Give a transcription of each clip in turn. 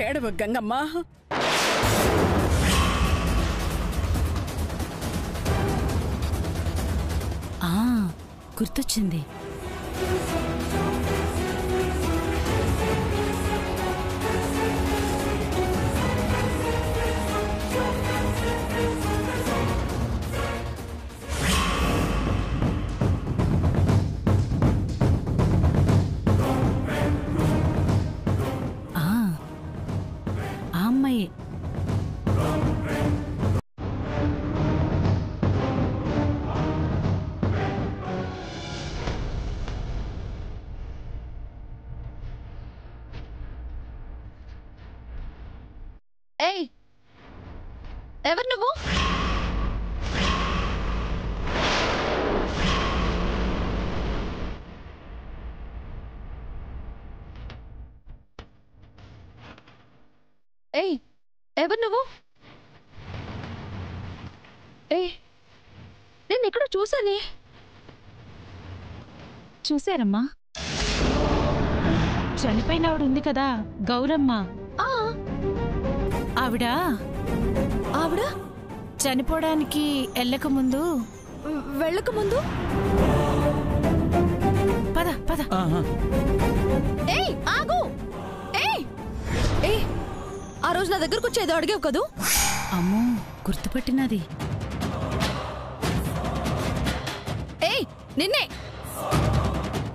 ఏడవ గంగమ్మ. గుర్తొచ్చింది. అమ్మాయి ఎవరు నువ్వు? ఏయ్, ఎవరు నువ్వు? ఏయ్, నేను ఎక్కడ చూసానే? చూశారమ్మా, చనిపోయిన ఆవిడ ఉంది కదా, గౌరమ్మ. ఆవిడ చనిపోవడానికి వెళ్ళకముందు పద పద. ఏయ్ ఆగు! ఆ రోజు నా దగ్గరకు వచ్చేదో అడిగావు కదూ? అమ్మో, గుర్తుపట్టినది. ఏయ్, నిన్నే.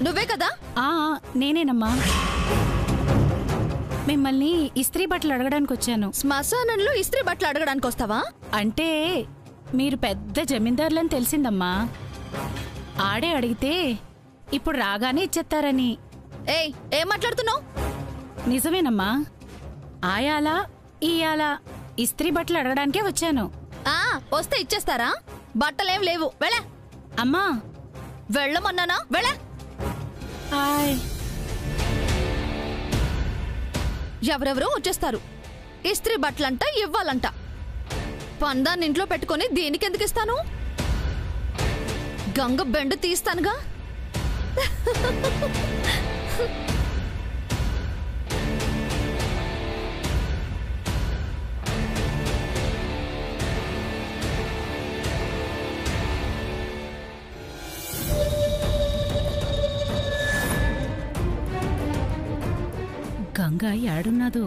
నువ్వే కదా? నేనేనమ్మా. మిమ్మల్ని ఇస్త్రీ బట్టలు అడగడానికి వచ్చాను. శ్మశానంలో ఇస్త్రీ బట్టలు అడగడానికి వస్తావా? అంటే మీరు పెద్ద జమీందారులని తెలిసిందమ్మా. ఆడే అడిగితే ఇప్పుడు రాగానే ఇచ్చేస్తారని. ఏయ్, ఏం మాట్లాడుతున్నావు? నిజమేనమ్మా. ఆయాలా ఇయాలా ఇస్త్రీ బట్టలు అడగడానికే వచ్చాను. వస్తే ఇచ్చేస్తారా? బట్టలేం లేవు, వెళ్ళే. అమ్మా, వెళ్ళమన్నానా? వెళ్ళే. ఎవరెవరో వచ్చేస్తారు. ఇస్త్రీ బట్టలంట ఇవ్వాలంట. పందాన్ని ఇంట్లో పెట్టుకుని దీనికెందుకు ఇస్తాను? గంగ బెండు తీస్తానుగా. గంగ ఏడున్నదో?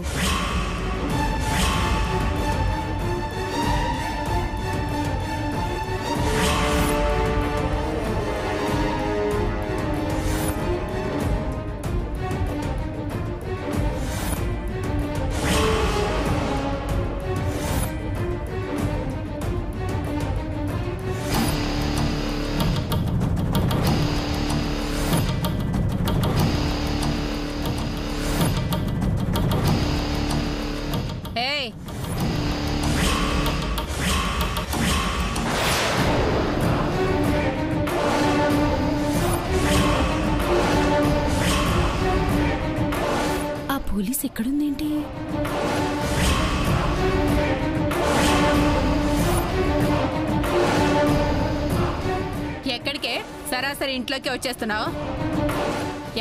పోలీస్ ఎక్కడుందేంటి? ఎక్కడికే? సరాసరి ఇంట్లోకి వచ్చేస్తున్నావు.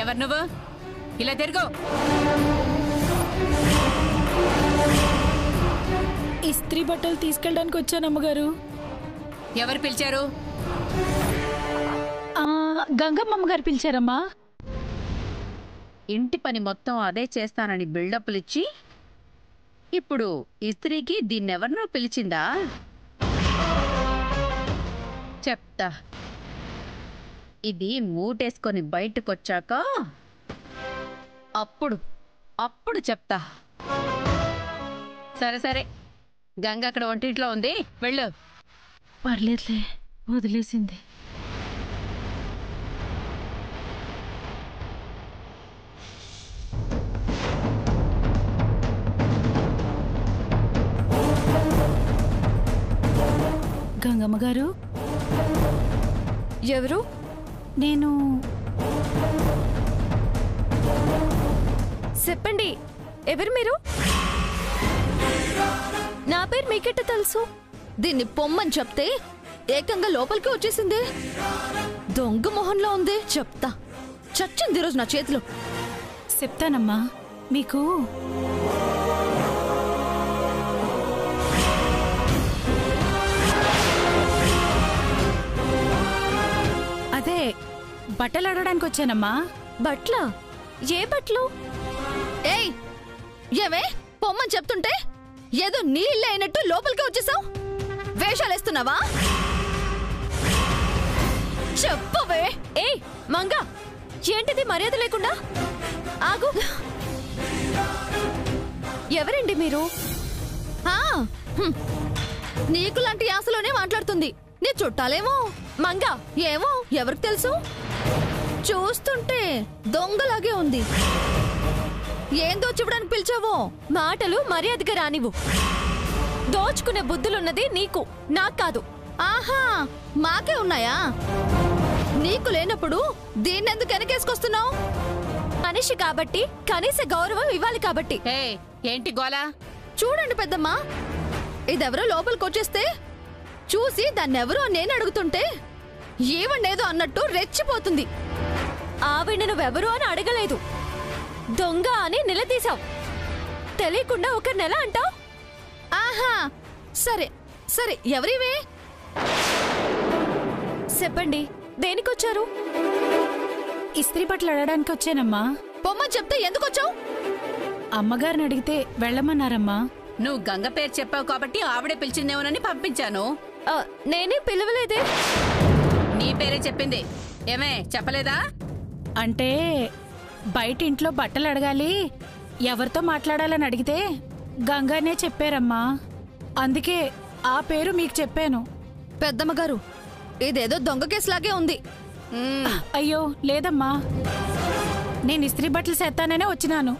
ఎవరు నువ్వు? ఇలా తిరుగు. ఇస్త్రీ బట్టలు తీసుకెళ్ళడానికి వచ్చాను అమ్మగారు. ఎవరు పిలిచారు? గంగమ్మ గారు పిలిచారమ్మా. ఇంటి పని మొత్తం అదే చేస్తానని బిల్డప్లిచ్చి ఇప్పుడు ఇస్త్రీకి దీన్నెవరినో పిలిచిందా? చెప్తా. ఇది మూటేసుకొని బయటకొచ్చాక అప్పుడు చెప్తా. సరే సరే, గంగ అక్కడ వంటింట్లో ఉంది, వెళ్ళు. పర్లేదులే, వదిలేసింది. గంగమ్మ గారు. ఎవరు? నేను. చెప్పండి, ఎవరు మీరు? నా పేరు మీకెట్ట తెలుసు? దీన్ని పొమ్మని చెప్తే ఏకంగా లోపలికి వచ్చేసింది. దొంగ మొహంలో ఉంది. చెప్తా, చచ్చింది ఈరోజు నా చేతిలో. చెప్తానమ్మా. మీకు బట్టలు అడగడానికి వచ్చానమ్మా. బట్ల? ఏ బట్టలు? ఏయ్, ఏవే పొమ్మని చెప్తుంటే ఏదో నీ ఇల్లు అయినట్టు లోపలికి వచ్చేసావు. వేషాలేస్తున్నావా? చెప్పవే. ఏయ్ మంగ, ఏంటిది మర్యాద లేకుండా? ఆగు. ఎవరండి మీరు? నీకు లాంటి యాసలోనే మాట్లాడుతుంది. నీ చుట్టాలేమో. మంగ ఏమో, ఎవరికి తెలుసు? చూస్తుంటే దొంగలాగే ఉంది. ఏం దోచివ్వడానికి పిలిచావో? మాటలు మర్యాదగా రానివ్వు. దోచుకునే బుద్ధులున్నది నీకు, నాకు కాదు. ఆహా, మాకే ఉన్నాయా? నీకు లేనప్పుడు దీన్నెందుకు వెనకేసుకొస్తున్నావు? మనిషి కాబట్టి కనీస గౌరవం ఇవ్వాలి కాబట్టి. ఏంటి గోలా? చూడండి పెద్దమ్మా, ఇదెవరో లోపలికి వచ్చేస్తే చూసి దాన్నెవరో నేను అడుగుతుంటే ఏవన్నేదో అన్నట్టు రెచ్చిపోతుంది. ఆవిడ నువ్వెవరు అని అడగలేదు, దొంగ అని నిలదీశావు. తెలియకుండా ఒక నెల అంటావు. ఆహా, సరే సరే, ఎవరివే? చెప్పండి, దేనికొచ్చారు? ఇస్త్రీ బట్టలు అడగడానికి వచ్చానమ్మా. పొమ్మని చెప్తే ఎందుకొచ్చావు? అమ్మగారిని అడిగితే వెళ్ళమన్నారమ్మా. నువ్వు గంగ పేరు చెప్పావు కాబట్టి ఆవిడే పిలిచిందేమోనని పంపించాను. నేనే పిలవలేదే. నీ పేరే చెప్పింది. ఏమే చెప్పలేదా? అంటే బయట ఇంట్లో బట్టలు అడగాలి, ఎవరితో మాట్లాడాలని అడిగితే గంగానే చెప్పారమ్మా. అందుకే ఆ పేరు మీకు చెప్పాను. పెద్దమ్మ గారు, ఇదేదో దొంగ కేసులాగే ఉంది. అయ్యో లేదమ్మా, నేను ఇస్త్రీ బట్టలు చేస్తాననే వచ్చినాను.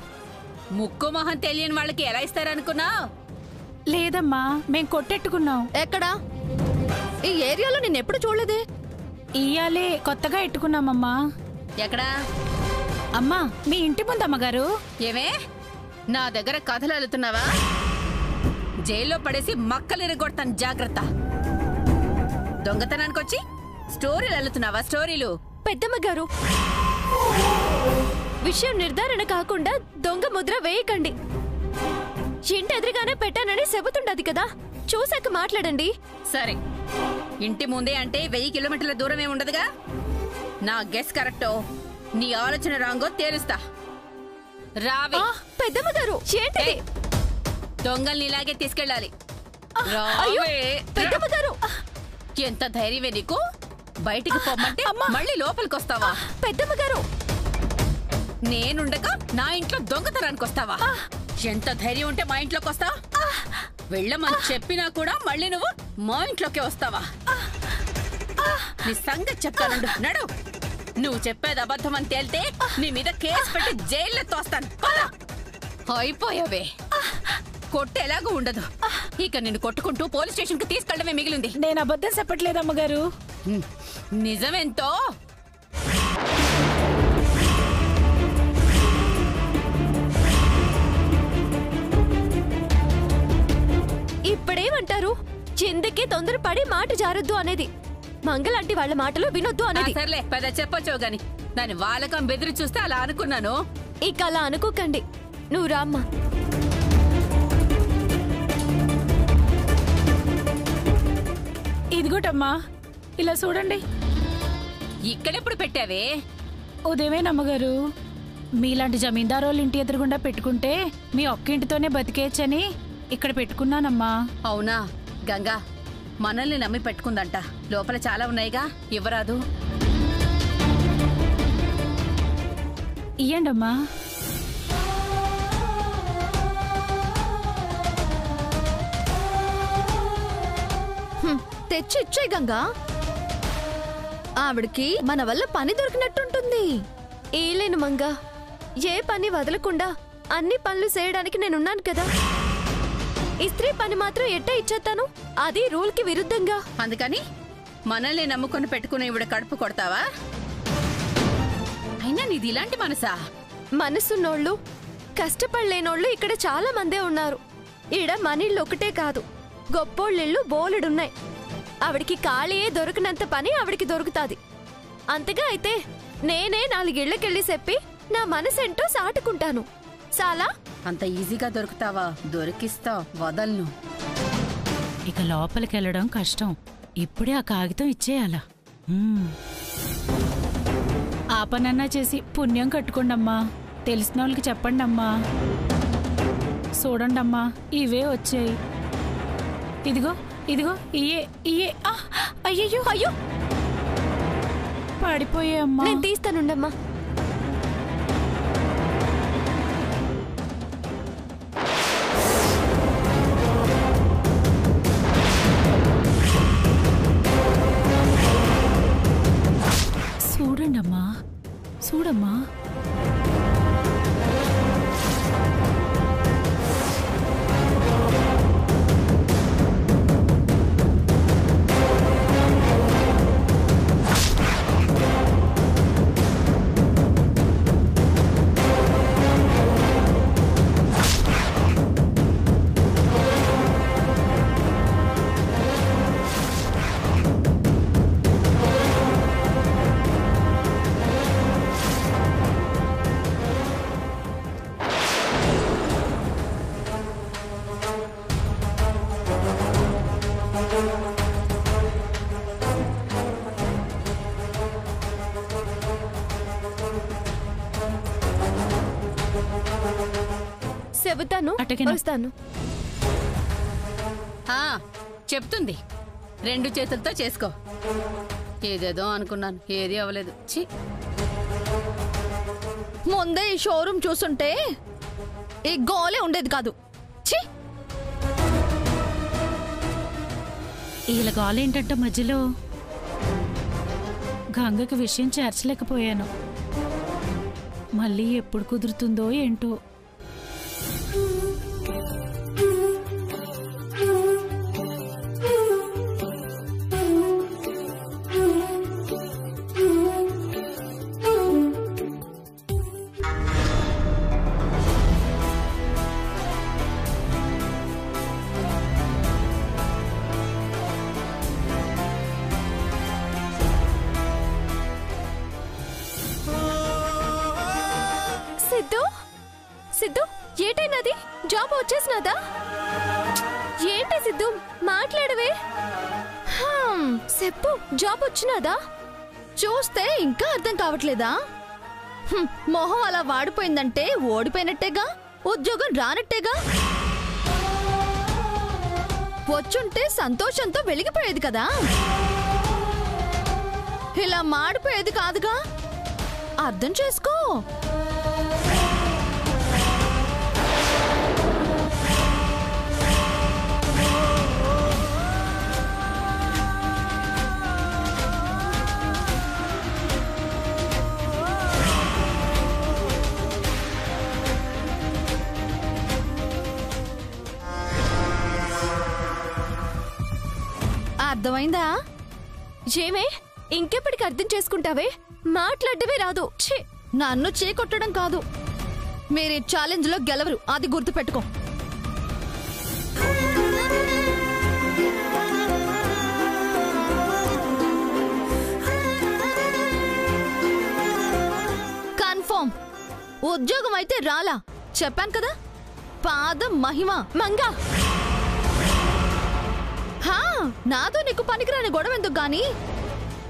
ముక్కు మొహం తెలియని వాళ్ళకి ఎలా ఇస్తారనుకున్నావు? లేదమ్మా, మేం కొట్టెట్టుకున్నాం. ఎక్కడా? ఈ ఏరియాలో నేనెప్పుడు చూడలేదే. ఇయ్యాలే కొత్తగా ఎట్టుకున్నామమ్మా. ఎక్కడా? అమ్మా, మీ ఇంటి ముందమ్మగారు. ఏమే నా దగ్గర కథలు అల్లుతున్నావా? జైల్లో పడేసి మక్కలు ఇరగొడతాను, జాగ్రత్త. దొంగతనానికి వచ్చి స్టోరీలు అల్లుతున్నావా? స్టోరీలు? పెద్దమ్మ గారు, విషయం నిర్ధారణ కాకుండా దొంగ ముద్ర వేయకండి. ఇంటి ఎదురుగానే పెట్టానని చెబుతుండది కదా, చూశాక మాట్లాడండి. సరే, ఇంటి ముందే అంటే 1000 కిలోమీటర్ల దూరమే ఉండదుగా. నా గెస్ కరెక్టో నీ ఆలోచన రాంగో తేలుస్తా. రావే. పెద్దమ్మ గారు, ఏంటిది? దొంగల్ని ఇలాగే తీసుకెళ్ళాలి. అయ్యో, పెద్దమ్మ గారు, ఎంత ధైర్యమే నీకు? బయటికి పొమ్మంటే మళ్ళీ లోపలికి వస్తావా? పెద్దమ్మ గారు, నేనుండగా నా ఇంట్లో దొంగతనానికి వస్తావా? ఎంత ధైర్యం ఉంటే మా ఇంట్లోకి వస్తావా? వెళ్ళమని చెప్పినా కూడా మళ్ళీ నువ్వు మా ఇంట్లోకి వస్తావా? నీ సంగతి చెప్తానండు, నడు. నువ్వు చెప్పేది అబద్ధం అని తేలితే నీ మీద కేసు పెట్టి జైల్లో తోస్తాను. అయిపోయావే. కొట్టేలాగా ఉండదు. ఇక నిన్ను కొట్టుకుంటూ పోలీస్ స్టేషన్ కి తీసుకెళ్లడమే మిగిలింది. నేను అబద్ధం చెప్పట్లేదమ్మగారు. నిజమెంతో ఇప్పుడేమంటారు? చిందకే తొందరపడి మాట జారొద్దు అనేది, మంగలాంటి వాళ్ళ మాటలు వినొద్దు అనేది. సర్లే, పెద్ద చెప్పొచ్చావు గాని దాని వాళ్ళకం బెదిరి చూస్తే అలా అనుకున్నాను. ఇక అలా అనుకోకండి. నువ్వు రామ్మా. ఇదిగోటమ్మా, ఇలా చూడండి. ఇక్కడెప్పుడు పెట్టావే? ఉదయమేనమ్మగారు, మీలాంటి జమీందారోళ్ళ ఇంటి ఎదురుగుండా పెట్టుకుంటే మీ ఒక్క ఇంటితోనే బతికేయచ్చని ఇక్కడ పెట్టుకున్నానమ్మా. అవునా? గంగా మనల్ని నమ్మి పెట్టుకుందంట. లోపల చాలా ఉన్నాయిగా, ఇవ్వరాదు? ఇయ్యండమ్మా. తెచ్చి ఇచ్చే గంగా. ఆవిడకి మన వల్ల పని దొరికినట్టుంటుంది. ఏలేను మంగ, ఏ పని వదలకుండా అన్ని పనులు చేయడానికి నేనున్నాను కదా. ఇస్త్రీ పని మాత్రం ఎట్టా ఇచ్చేస్తాను, అది రూల్ కి విరుద్ధంగా. అందుకని మనల్ని నమ్ముకొని పెట్టుకుని ఇవిడ కడుపు కొడతావా? అయినా నీది ఇలాంటి మనసా? మనసున్నోళ్ళు, కష్టపడలేనోళ్ళు ఇక్కడ చాలా మందే ఉన్నారు. ఈడ మనీళ్ళు ఒకటే కాదు, గొప్పోళ్ళిళ్ళు బోలెడున్నాయి. ఆవిడికి ఖాళీయే దొరికినంత పని ఆవిడికి దొరుకుతాది. అంతగా అయితే నేనే 4 ఇళ్లకెళ్ళి చెప్పి నా మనసెంటో సాటుకుంటాను. చాలా అంత ఈజీగా దొరుకుతావా? దొరికిస్తా, వదలను. ఇక లోపలికెళ్ళడం కష్టం. ఇప్పుడే ఆ కాగితం ఇచ్చేయాలా? ఆ పనన్నా చేసి పుణ్యం కట్టుకోండమ్మా. తెలిసిన వాళ్ళకి చెప్పండి అమ్మా. చూడండమ్మా, ఇవే వచ్చాయి. ఇదిగో ఇదిగో ఇయే ఇయే. అయ్యయ్యో, అయ్యో పడిపోయామ్మా. నేను తీస్తానుండమ్మా. చూడండమ్మా, చూడమ్మా. చెబుతాను, అటకేనా? వస్తాను. చెప్తుంది. 2 చేతులతో చేసుకో. ఏదేదో అనుకున్నాను, ఏది అవ్వలేదు. ఛీ, ముందే ఈ షోరూమ్ చూస్తుంటే ఈ గోలే ఉండేది కాదు. ఛీ, వీళ్ళ గోలేంటంటే మధ్యలో గంగకి విషయం చేర్చలేకపోయాను. మళ్ళీ ఎప్పుడు కుదురుతుందో ఏంటో. సిద్ధు, సిద్ధు, ఏటైనది? జాబ్ వచ్చేసినదా? ఏంటి సిద్ధు, మాట్లాడవే. చెప్పు, జాబ్ వచ్చినదా? చూస్తే ఇంకా అర్థం కావట్లేదా? మొహం అలా వాడిపోయిందంటే ఓడిపోయినట్టేగా, ఉద్యోగం రానట్టేగా. వచ్చుంటే సంతోషంతో వెలిగిపోయేది కదా. ఇలా మాడిపోయేది కాదుగా. అర్థం చేసుకో. అర్థమైందా? ఏమే, ఇంకెప్పటికి అర్థం చేసుకుంటావే? మాట్లాడవే రాదు. ఛీ, నన్ను చేకొట్టడం కాదు. మీరు ఈ ఛాలెంజ్ లో గెలవరు, అది గుర్తుపెట్టుకో. కన్ఫర్మ్ ఉద్యోగం అయితే రాలా, చెప్పాను కదా. పాదం మహిమ మంగా. నాతో నీకు పనికిరాని గొడవ ఎందుకు గాని,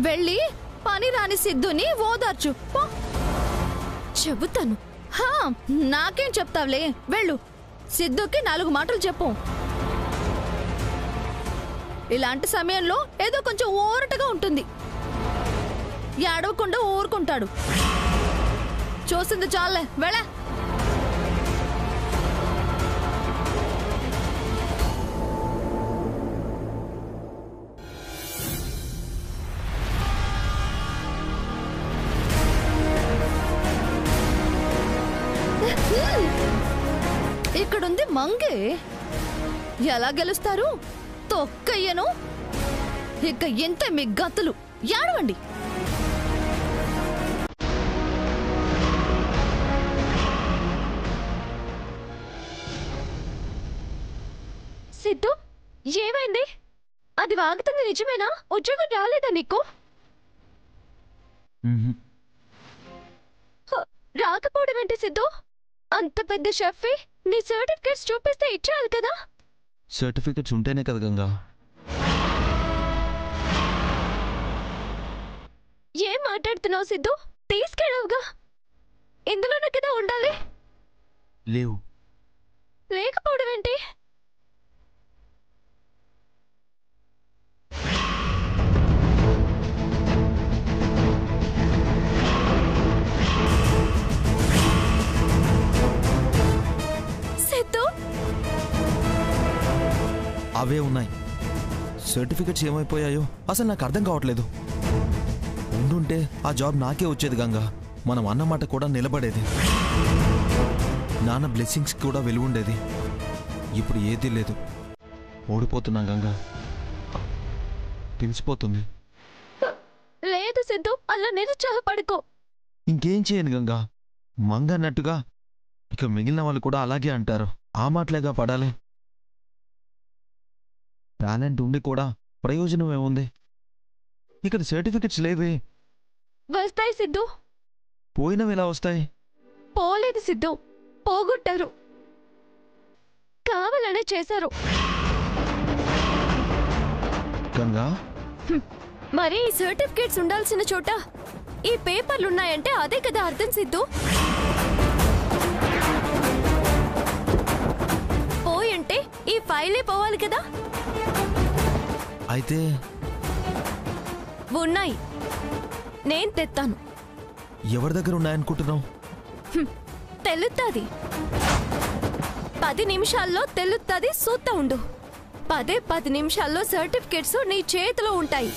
వెళ్ళి పని రాని సిద్ధుని ఓదార్చు పో. చెబుతాను. నాకేం చెప్తావులే, వెళ్ళు. సిద్ధుకి 4 మాటలు చెప్పు. ఇలాంటి సమయంలో ఏదో కొంచెం ఊరటగా ఉంటుంది. ఏడవకుండా ఊరుకుంటాడు. చూసింది చాలే, వెళ్ళ. ఇక్కడుంది మంగే. ఎలా గెలుస్తారు? తొక్కయ్యను. ఇక ఎంత మీ గతులు. ఏడవండి. సిద్ధు, ఏమైంది? అది వాగుతుంది నిజమేనా? ఉద్యోగం రాలేదా నీకు? రాకపోవడం ఏంటి సిద్ధు? అంత పెద్ద షెఫ్ నీ సర్టిఫికేట్స్ చూపిస్తే ఇచ్చేయాలి కదా. సర్టిఫికేట్స్ ఉంటేనే కదా గంగా. ఏం మాట్లాడుతున్నావు సిద్ధు? తీసుకెళ్ళవుగా, ఇందులోనే కదా ఉండాలి. లేవు. లేకపోవడం ఏంటి? సిద్ధు, అవే ఉన్నాయి. సర్టిఫికెట్స్ ఏమైపోయాయో అసలు నాకు అర్థం కావట్లేదు. ఉండుంటే ఆ జాబ్ నాకే వచ్చేది గంగా. మనం అన్నమాట కూడా నిలబడేది. నాన్న బ్లెస్సింగ్స్ కూడా వెలుగుండేది. ఇప్పుడు ఏదీ లేదు. ఓడిపోతున్నాం గంగా, తెలిసిపోతుంది. లేదు సిద్ధు, అలా నిరుత్సాహపడుకో. ఇంకేం చేయను గంగా, మంగ అన్నట్టుగా ఇక మిగిలిన వాళ్ళు కూడా అలాగే అంటారు. ఆ మాటలేగా పడాలి. టాలెంట్ ఉండి కూడా ప్రయోజనం ఏముంది? ఇక్కడ సర్టిఫికెట్స్ లేవే. వస్తాయి సిద్ధు. పోయినవి ఎలా వస్తాయి? పోలేదు సిద్ధు, పోగొట్టారు. కావాలనే చేశారు. గంగా, మరి ఈ సర్టిఫికేట్స్ ఉండాల్సిన చోట ఈ పేపర్లున్నాయంటే అదే కదా అర్థం సిద్ధు. పోయంటే ఈ ఫైలే పోవాలి కదా. అయితే ఉన్నాయి, నేను తెత్తాను. ఎవరి దగ్గర ఉన్నాయనుకుంటున్నావు? తెలుస్తుంది. 10 నిమిషాల్లో తెలుస్తుంది. సూత్తా ఉండు. 10 నిమిషాల్లో సర్టిఫికేట్స్ నీ చేతిలో ఉంటాయి.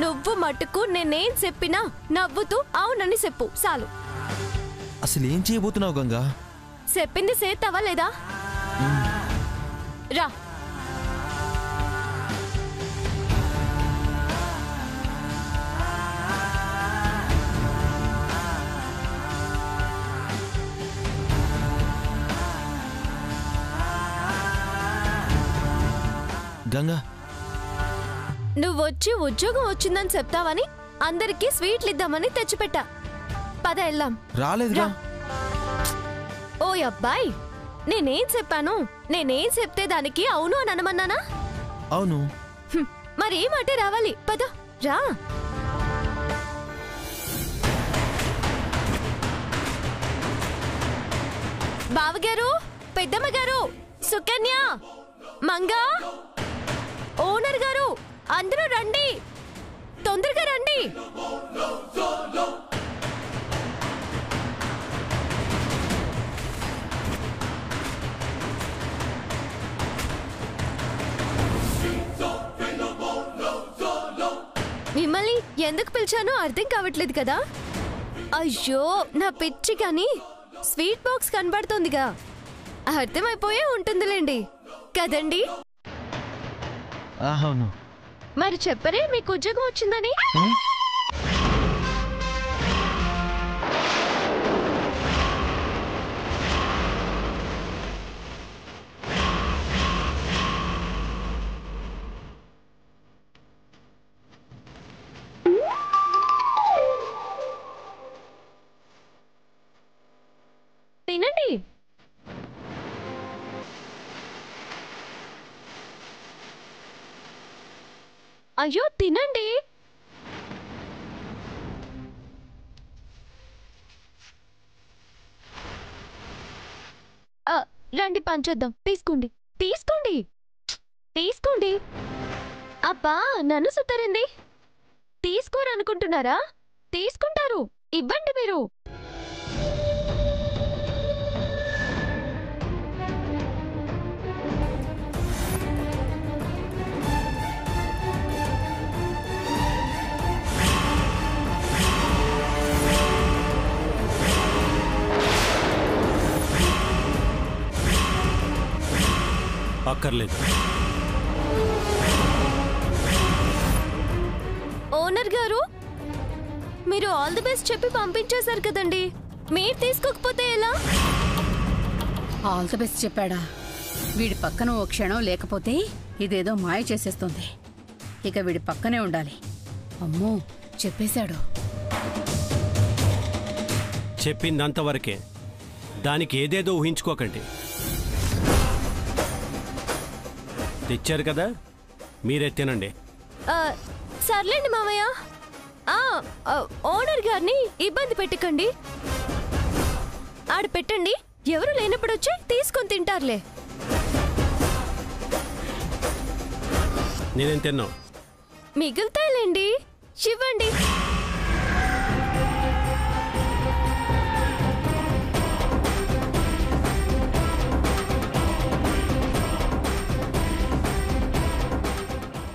నువ్వు మట్టుకు నేనేం చెప్పినా నవ్వుతూ అవునని చెప్పు చాలు. అసలు ఏం చేయబోతున్నావు గంగా? చెప్పింది చేస్తావా లేదా? రా. గంగా, నువ్వొచ్చి ఉద్యోగం వచ్చిందని చెప్తావని అందరికీ స్వీట్లు ఇద్దామని తెచ్చిపెట్టా. పద వెళ్దాం. రాలేదుగా. ఓ అబ్బాయి, నేనేం చెప్పాను? నేనేం చెప్తే దానికి అవును అని అనమన్నానా? అవును. మరి ఏ మాట రావాలి. పద రా. బావగారు, పెద్దమ్మ గారు, సుకన్య, మంగా, ఓనర్ గారు, అందరూ రండి, తొందరగా రండి. మిమ్మల్ని ఎందుకు పిలిచానో అర్థం కావట్లేదు కదా. అయ్యో నా పిచ్చి, కానీ స్వీట్ బాక్స్ కనబడుతోందిగా, అర్థమైపోయే ఉంటుందిలేండి కదండి. అవును. మరి చెప్పరే మీకు ఉద్యోగం వచ్చిందని. తినండి. అయ్యో తినండి. రండి పంచేద్దాం. తీసుకోండి తీసుకోండి తీసుకోండి. అబ్బా నన్ను సుతారండి. తీసుకోరనుకుంటున్నారా? తీసుకుంటారు, ఇవ్వండి మీరు. అక్కర్లేదు. ఓనర్ గారు, మీరు ఆల్ ది బెస్ట్ చెప్పి పంపించేశారు కదండి, మీరు తీసుకోకపోతే ఎలా? ఆల్ ది బెస్ట్ చెప్పాడా? వీడి పక్కన ఓ క్షణం లేకపోతే ఇదేదో మాయ చేసేస్తుంది. ఇక వీడి పక్కనే ఉండాలి. అమ్మో చెప్పేశాడు. చెప్పిందంతవరకే, దానికి ఏదేదో ఊహించుకోకండి. తెచ్చారు కదా, మీరే తినండి. సర్లేండి మామయ్య, ఓనర్ గారిని ఇబ్బంది పెట్టకండి. ఆడ పెట్టండి, ఎవరు లేనప్పుడు వచ్చి తీసుకొని తింటారులే. నేనేం తిన్నావు? మిగులుతాయిలేండి, ఇవ్వండి.